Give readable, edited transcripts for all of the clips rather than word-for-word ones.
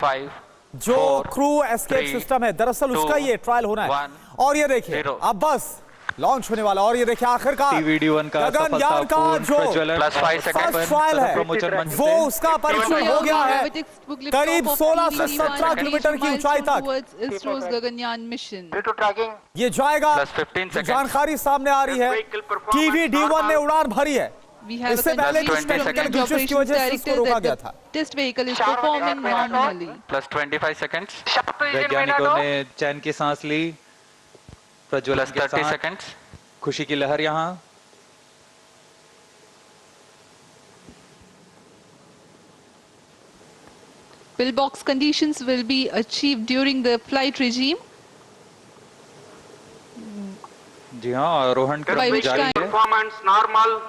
5 जो 4 crew escape 3 system है दरअसल उसका ये ट्रायल होना है 1 और ये देखिए 0 अब बस लॉन्च होने वाला और ये देखिए आखिरकार TVD1 का गगनयान का जो प्लस 5 सेकंड फर्स्ट ट्रायल है प्रमोचन मंच वो से उसका परीक्षण हो गया है करीब 16 से 17 किलोमीटर की ऊंचाई तक Gaganyaan mission Due to tracking, ये जाएगा। प्लस 15 जो सेकंड जानकारी सामने आ रही है vehicle performance TVD1 ने उड़ान भरी है। We have इससे a पहले कुछ confirmation from technical the glitches की वजह से इसको operations रोका director गया that था। the test vehicle is performing normally. Plus 25 seconds वैज्ञानिकों ने चैन की सांस ली, प्रज्वलन प्लस के 30 साथ सेकंड्स खुशी की लहर यहाँ। Pillbox conditions will be achieved during the flight regime. जी हाँ, आरोहण By क्रम which जारी time- है। performance normal.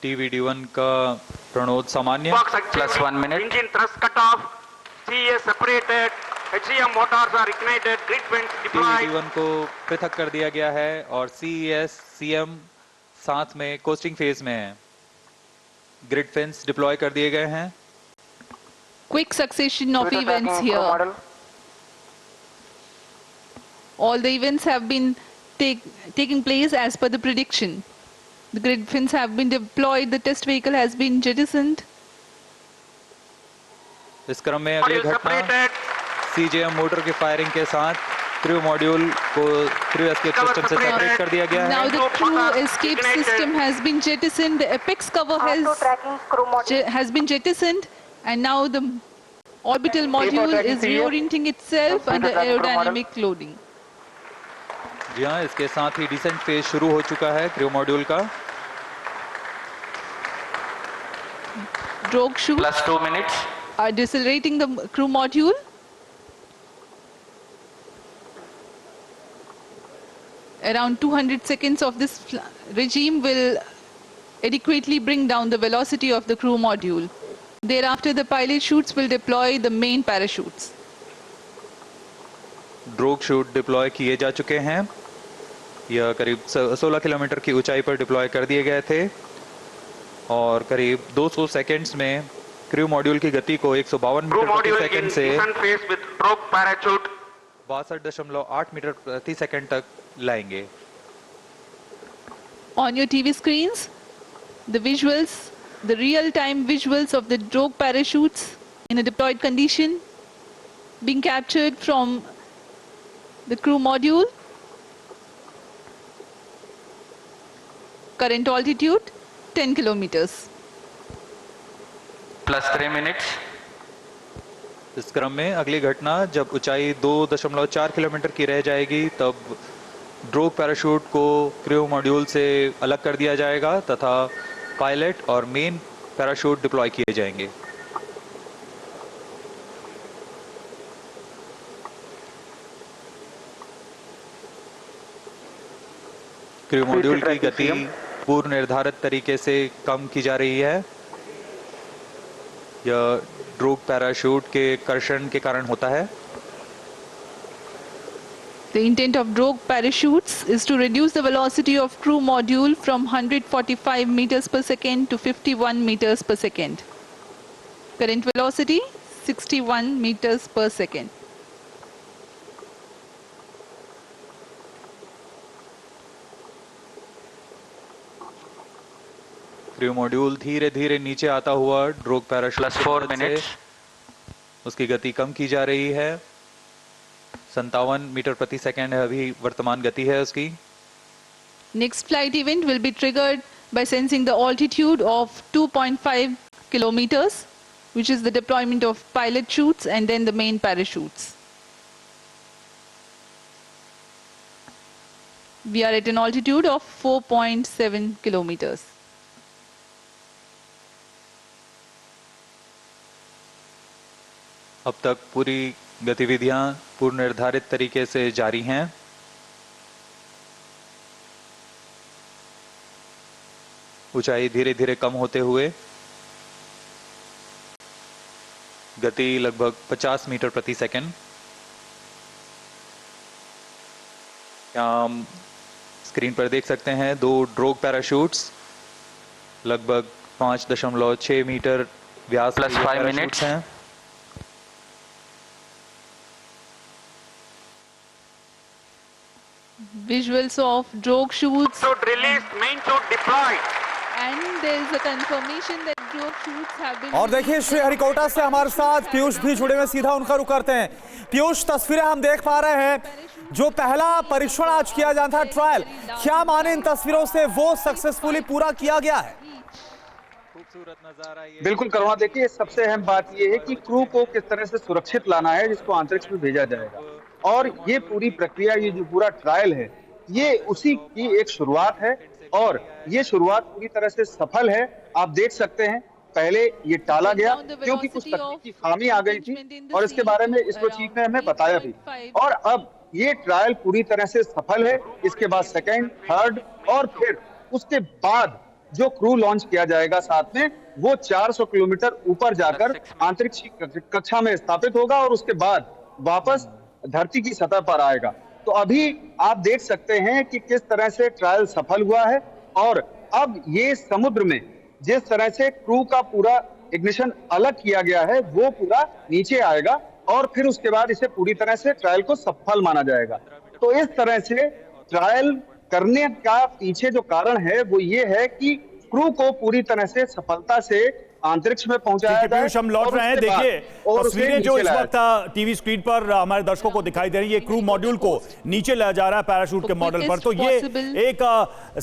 TVD1 का प्रणोद सामान्य। Box achieved. Plus 1 minute. Engine thrust cut off. CES separated. HGM motors are ignited. Grid vents deployed. TVD1 को पृथक कर दिया गया है और CES, CM साथ में कोस्टिंग फेज में है। ग्रिड फेंस डिप्लॉय कर दिए गए हैं। Quick succession of Due to events tracking, crew here. model. All the events have been taking place as per the prediction. The grid fins have been deployed. The test vehicle has been jettisoned. इस क्रम में अगली Module घटना separated. CJM motor की firing के साथ crew module को crew escape system से सेपरेट कर दिया गया Now है। the crew Motors escape ignited. system has been jettisoned. The apex cover has been jettisoned, and now the orbital module tracking is CES. reorienting itself under tracking crew model. aerodynamic loading. जी हाँ, इसके साथ ही decent phase शुरू हो चुका है crew module का। Drogue chute plus 2 minutes are decelerating the crew module. Around 200 seconds of this regime will adequately bring down the velocity of the crew module. Thereafter, the pilot chutes will deploy the main parachutes. Drogue shoot deploy किए जा चुके हैं। यह करीब 16 kilometre की ऊंचाई पर deploy कर दिए गए थे और करीब 200 सेकंड्स में क्रू मॉड्यूल की गति को 152 Crew मीटर प्रति module in सेकंड से descent phase with drogue parachute. 62.8 metre प्रति सेकंड तक लाएंगे। On your TV screens, the visuals, the real-time visuals of the drogue parachutes in a deployed condition being captured from the crew module. Current altitude 10 kilometers. Plus 3 minutes इस क्रम में अगली घटना जब ऊंचाई 2.4 किलोमीटर की रह जाएगी तब ड्रोग पैराशूट को क्रू मॉड्यूल से अलग कर दिया जाएगा तथा पायलट और मेन पैराशूट डिप्लॉय किए जाएंगे। क्रू मॉड्यूल की गति पूर्व निर्धारित तरीके से कम की जा रही है। यह ड्रोग पैराशूट के कर्षण के कारण होता है। The intent of drogue parachutes is to reduce the velocity of crew module from 145 meters per second to 51 meters per second. Current velocity 61 meters per second. Crew module धीरे धीरे नीचे आता हुआ ड्रोग पैराशूट प्लस की 4 मदद से minutes उसकी गति कम की जा रही है। 57 मीटर प्रति सेकंड है अभी वर्तमान गति है उसकी। Next flight event will be triggered by sensing the altitude of 2.5 kilometers, which is the deployment of pilot chutes and then the main parachutes. We are at an altitude of 4.7 kilometers. अब तक पूरी गतिविधियां पूर्व निर्धारित तरीके से जारी हैं। ऊंचाई धीरे धीरे कम होते हुए गति लगभग 50 मीटर प्रति सेकंड। यहाँ स्क्रीन पर देख सकते हैं 2 ड्रोग पैराशूट्स लगभग 5.6 मीटर व्यास Plus के 5 पैराशूट्स minutes. हैं। Visuals of drogue chutes, Chute released, main chute deployed. and there is a confirmation that drogue chutes have been. और देखिए श्री हरिकोटा से हमारे साथ पीयूष भी जुड़े हुए, सीधा उनका रुख करते हैं। पीयूष, तस्वीरें हम देख पा रहे हैं, जो पहला परीक्षण आज किया जाता था ट्रायल, क्या माने इन तस्वीरों से वो सक्सेसफुली पूरा किया गया है? खूबसूरत नजारा ये। बिल्कुल करुणा, देखिए सबसे अहम बात यह है कि क्रू को किस तरह से सुरक्षित लाना है जिसको अंतरिक्ष में भेजा जाएगा, और ये पूरी प्रक्रिया, ये जो पूरा ट्रायल है, ये उसी की एक शुरुआत है और ये शुरुआत पूरी तरह से सफल है। आप देख सकते हैं पहले ये टाला गया क्योंकि कुछ तकनीकी खामी आ गई थी और इसके बारे में इसरो चीफ ने हमें बताया भी, और अब ये ट्रायल पूरी तरह से सफल है। इसके बाद सेकंड, थर्ड और फिर उसके बाद जो क्रू लॉन्च किया जाएगा साथ में, वो 400 किलोमीटर ऊपर जाकर अंतरिक्ष कक्षा में स्थापित होगा और उसके बाद वापस धरती की सतह पर आएगा। तो अभी आप देख सकते हैं कि किस तरह से ट्रायल सफल हुआ है और अब ये समुद्र में जिस तरह से क्रू का पूरा इग्निशन अलग किया गया है वो पूरा नीचे आएगा और फिर उसके बाद इसे पूरी तरह से ट्रायल को सफल माना जाएगा। तो इस तरह से ट्रायल करने का पीछे जो कारण है वो ये है कि क्रू को पूरी तरह से सफलता से अंतरिक्ष में पहुंचाया जाए। पीयूष, हम लौट रहे हैं। देखिए तस्वीरें जो इस वक्त टीवी स्क्रीन पर हमारे दर्शकों को दिखाई दे रही है, ये क्रू मॉड्यूल को नीचे लाया जा रहा है पैराशूट के मॉडल पर। तो ये एक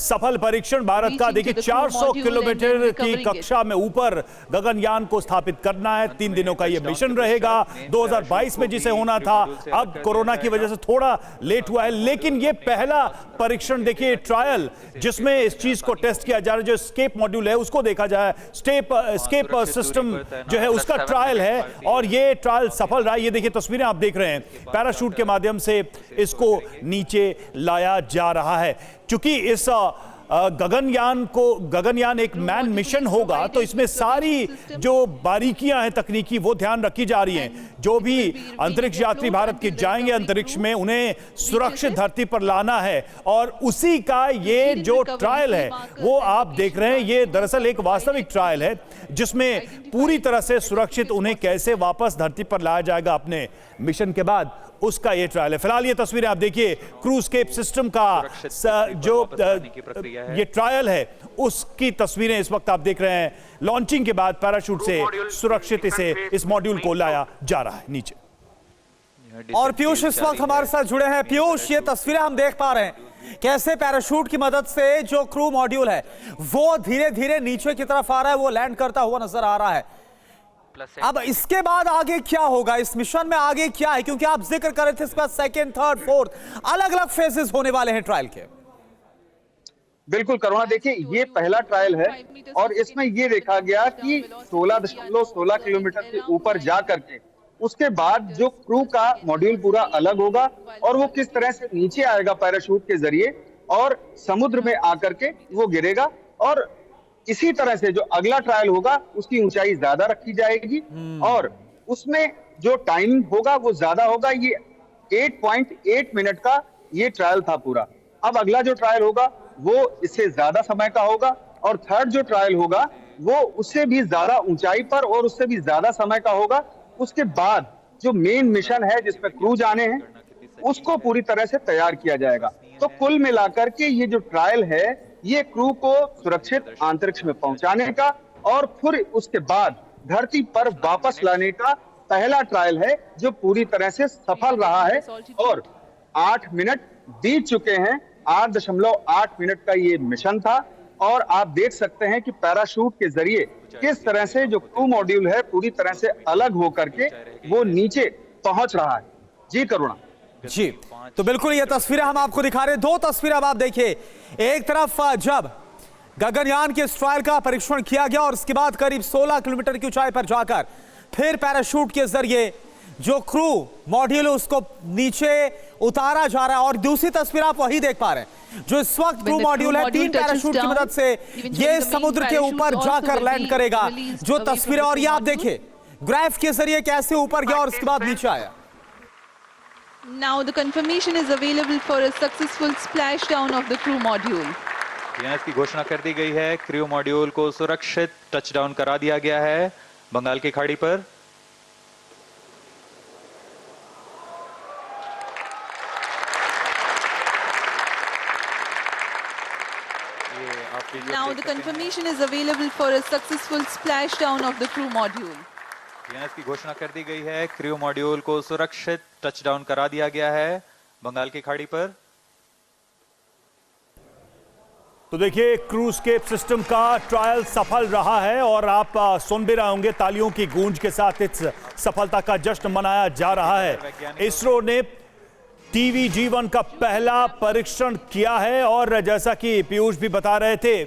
सफल परीक्षण भारत का। देखिए 400 किलोमीटर की कक्षा में ऊपर गगनयान को स्थापित करना है। 3 दिनों का ये मिशन रहेगा। 2022 में जिसे होना था, अब कोरोना की वजह से थोड़ा लेट हुआ है, लेकिन ये पहला परीक्षण, देखिए ट्रायल जिसमें इस चीज को टेस्ट किया जा रहा है, जो स्केप मॉड्यूल है उसको देखा जाए, स्केप सिस्टम जो है उसका ट्रायल है और ये ट्रायल सफल रहा। ये देखिए तस्वीरें आप देख रहे हैं, पैराशूट के माध्यम से इसको नीचे लाया जा रहा है। क्योंकि इस गगनयान एक मैन मिशन होगा, तो इसमें सारी जो बारीकियां हैं तकनीकी वो ध्यान रखी जा रही हैं। जो भी अंतरिक्ष यात्री भारत के जाएंगे अंतरिक्ष में, उन्हें सुरक्षित धरती पर लाना है और उसी का ये जो ट्रायल है वो आप देख रहे हैं। ये दरअसल एक वास्तविक ट्रायल है जिसमें पूरी तरह से सुरक्षित उन्हें कैसे वापस धरती पर लाया जाएगा अपने मिशन के बाद, उसका ये ट्रायल है। फिलहाल ये तस्वीरें आप देखिए, क्रूस्केप सिस्टम का जो ये ट्रायल है उसकी तस्वीरें इस वक्त आप देख रहे हैं। लॉन्चिंग के बाद पैराशूट से सुरक्षित इस मॉड्यूल को लाया जा रहा है नीचे। और पीयूष इस वक्त हमारे साथ जुड़े हैं। पीयूष, ये तस्वीरें हम देख पा रहे हैं कैसे पैराशूट की मदद से जो क्रू मॉड्यूल है वो धीरे धीरे नीचे की तरफ आ रहा है, वो लैंड करता हुआ नजर आ रहा है। अब इसके बाद आगे क्या होगा, इस मिशन में आगे क्या है? क्योंकि आप जिक्र कर रहे थे इसके बाद सेकेंड, थर्ड, फोर्थ अलग अलग फेजेस होने वाले हैं ट्रायल के। बिल्कुल करुणा, देखिए ये पहला ट्रायल है और इसमें ये देखा गया कि 16.16 किलोमीटर से ऊपर जा करके उसके बाद जो क्रू का मॉड्यूल पूरा अलग होगा और वो किस तरह से नीचे आएगा पैराशूट के जरिए और समुद्र में आकर के वो गिरेगा। और इसी तरह से जो अगला ट्रायल होगा उसकी ऊंचाई ज्यादा रखी जाएगी और उसमें जो टाइम होगा वो ज्यादा होगा। ये 8.8 मिनट का ये ट्रायल था पूरा। अब अगला जो ट्रायल होगा वो इससे ज्यादा समय का होगा और थर्ड जो ट्रायल होगा वो उससे भी ज्यादा ऊंचाई पर और उससे भी ज्यादा समय का होगा। उसके बाद जो मेन मिशन है जिसमें क्रू जाने हैं उसको पूरी तरह से तैयार किया जाएगा। तो कुल मिलाकर के ये जो ट्रायल है ये क्रू को सुरक्षित अंतरिक्ष में पहुंचाने का और फिर उसके बाद धरती पर वापस लाने का पहला ट्रायल है जो पूरी तरह से सफल रहा है। और 8 मिनट बीत चुके हैं, 8.8 मिनट का ये मिशन था और आप देख सकते हैं कि पैराशूट के जरिए किस तरह से जो क्रू मॉड्यूल है पूरी तरह से अलग होकर के वो नीचे पहुंच रहा है। जी करुणा। जी, तो बिल्कुल ये तस्वीरें हम आपको दिखा रहे हैं। 2 तस्वीरें अब आप देखिए, एक तरफ जब गगनयान के इस ट्रायल का परीक्षण किया गया और उसके बाद करीब 16 किलोमीटर की ऊंचाई पर जाकर फिर पैराशूट के जरिए जो क्रू मॉड्यूल है उसको नीचे उतारा जा रहा है। और दूसरी तस्वीर आप वही देख पा रहे हैं, जो इस वक्त क्रू मॉड्यूल है 3 पैराशूट की मदद से ये समुद्र के ऊपर जाकर लैंड करेगा। जो तस्वीरें, और ये आप देखिए ग्राफ के जरिए कैसे ऊपर गया और उसके बाद नीचे आया। Now the confirmation is available for a successful splashdown of the crew module. यहाँ इसकी घोषणा कर दी गई है, क्रू मॉड्यूल को सुरक्षित टचडाउन करा दिया गया है बंगाल की खाड़ी पर। Now the confirmation is available for a successful splashdown of the crew module. यहाँ इसकी घोषणा कर दी गई है, क्रू मॉड्यूल को सुरक्षित टचडाउन करा दिया गया है बंगाल की खाड़ी पर। तो देखिए क्रूस्केप सिस्टम का ट्रायल सफल रहा है और आप सुन भी रहे होंगे तालियों की गूंज के साथ इस सफलता का जश्न मनाया जा रहा है। इसरो ने TVG-1 का पहला परीक्षण किया है और जैसा कि पीयूष भी बता रहे थे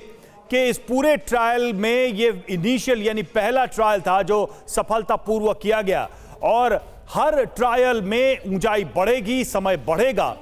कि इस पूरे ट्रायल में ये इनिशियल यानी पहला ट्रायल था जो सफलतापूर्वक किया गया और हर ट्रायल में ऊंचाई बढ़ेगी, समय बढ़ेगा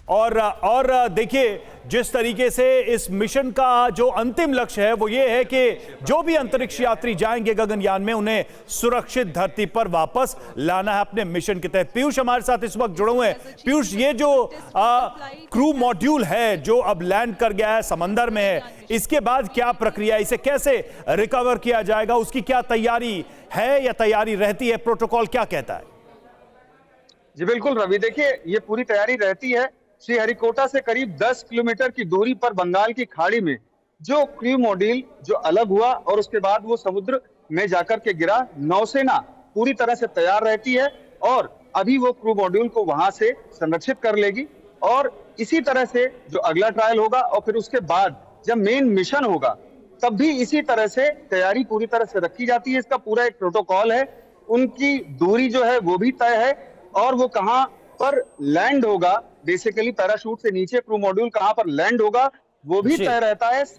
और देखिए जिस तरीके से इस मिशन का जो अंतिम लक्ष्य है वो ये है कि जो भी अंतरिक्ष यात्री जाएंगे गगनयान में उन्हें सुरक्षित धरती पर वापस लाना है अपने मिशन के तहत। पीयूष हमारे साथ इस वक्त जुड़े हुए हैं। पीयूष, ये जो क्रू मॉड्यूल है जो अब लैंड कर गया है, समंदर में है, इसके बाद क्या प्रक्रिया, इसे कैसे रिकवर किया जाएगा, उसकी क्या तैयारी है या तैयारी रहती है, प्रोटोकॉल क्या कहता है? जी बिल्कुल रवि, देखिए ये पूरी तैयारी रहती है। श्रीहरिकोटा से करीब 10 किलोमीटर की दूरी पर बंगाल की खाड़ी में जो क्रू मॉड्यूल जो अलग हुआ और उसके बाद वो समुद्र में जाकर के गिरा, नौसेना पूरी तरह से तैयार रहती है और अभी वो क्रू मॉड्यूल को वहां से संरक्षित कर लेगी और इसी तरह से जो अगला ट्रायल होगा और फिर उसके बाद जब मेन मिशन होगा तब भी इसी तरह से तैयारी पूरी तरह से रखी जाती है। इसका पूरा एक प्रोटोकॉल है, उनकी दूरी जो है वो भी तय है और वो कहां पर लैंड होगा, बेसिकली पैराशूट से नीचे क्रू मॉड्यूल कहां पर लैंड होगा वो भी तय रहता है।